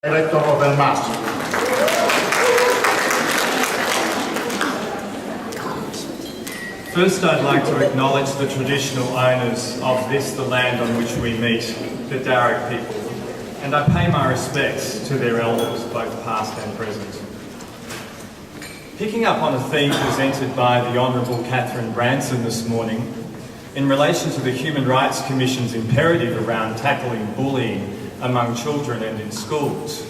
Rector of El Mas. First, I'd like to acknowledge the traditional owners of this, the land on which we meet, the Darug people, and I pay my respects to their elders, both past and present. Picking up on a theme presented by the Honourable Catherine Branson this morning, in relation to the Human Rights Commission's imperative around tackling bullying among children and in schools,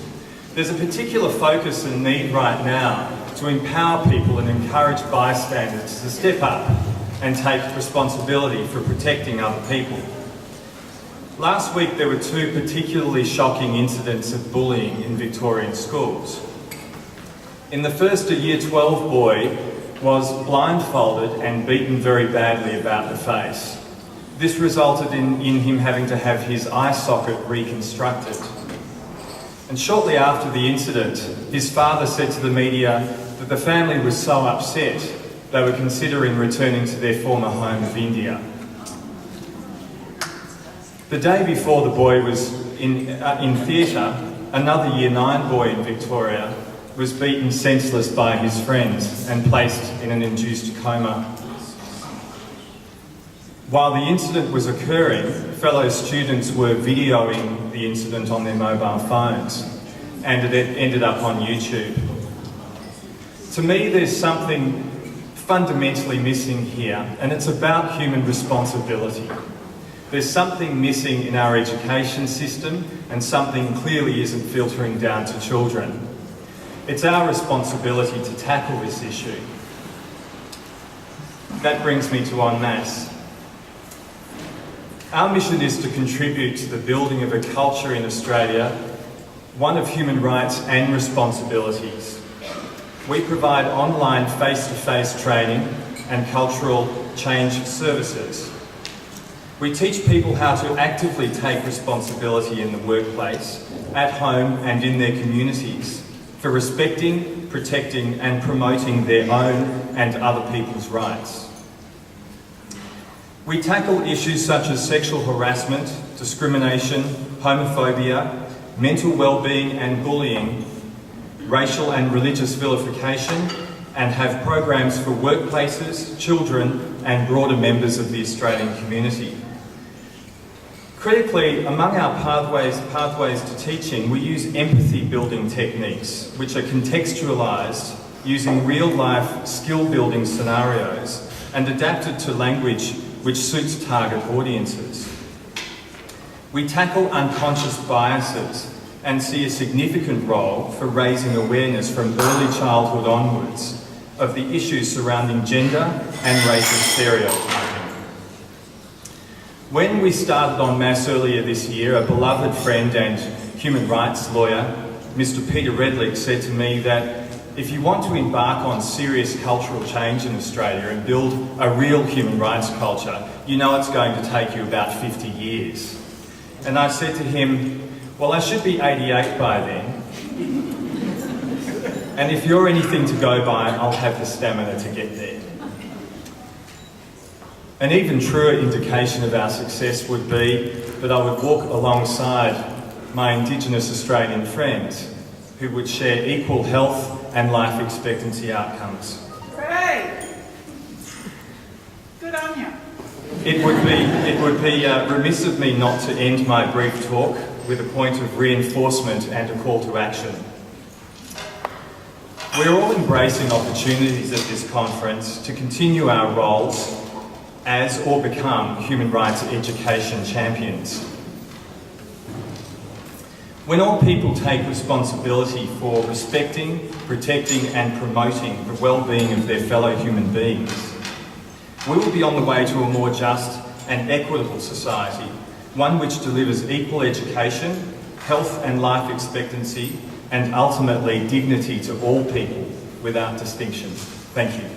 there's a particular focus and need right now to empower people and encourage bystanders to step up and take responsibility for protecting other people. Last week there were two particularly shocking incidents of bullying in Victorian schools. In the first, a Year 12 boy was blindfolded and beaten very badly about the face. This resulted in him having to have his eye socket reconstructed. And shortly after the incident, his father said to the media that the family was so upset they were considering returning to their former home of India. The day before the boy was in theatre, another Year 9 boy in Victoria was beaten senseless by his friends and placed in an induced coma. While the incident was occurring, fellow students were videoing the incident on their mobile phones, and it ended up on YouTube. To me, there's something fundamentally missing here, and it's about human responsibility. There's something missing in our education system, and something clearly isn't filtering down to children. It's our responsibility to tackle this issue. That brings me to en masse. Our mission is to contribute to the building of a culture in Australia, one of human rights and responsibilities. We provide online face-to-face training and cultural change services. We teach people how to actively take responsibility in the workplace, at home and in their communities, for respecting, protecting and promoting their own and other people's rights. We tackle issues such as sexual harassment, discrimination, homophobia, mental well-being and bullying, racial and religious vilification, and have programs for workplaces, children and broader members of the Australian community. Critically, among our pathways to teaching, we use empathy-building techniques, which are contextualised using real-life skill-building scenarios and adapted to language which suits target audiences. We tackle unconscious biases and see a significant role for raising awareness from early childhood onwards of the issues surrounding gender and racial stereotyping. When we started en masse earlier this year, a beloved friend and human rights lawyer, Mr. Peter Redlich, said to me that if you want to embark on serious cultural change in Australia and build a real human rights culture, you know it's going to take you about 50 years. And I said to him, well, I should be 88 by then. And if you're anything to go by, I'll have the stamina to get there. An even truer indication of our success would be that I would walk alongside my Indigenous Australian friends who would share equal health and life expectancy outcomes. Great! Good on you. It would be remiss of me not to end my brief talk with a point of reinforcement and a call to action. We're all embracing opportunities at this conference to continue our roles as or become human rights education champions. When all people take responsibility for respecting, protecting and promoting the well-being of their fellow human beings, we will be on the way to a more just and equitable society, one which delivers equal education, health and life expectancy, and ultimately dignity to all people without distinction. Thank you.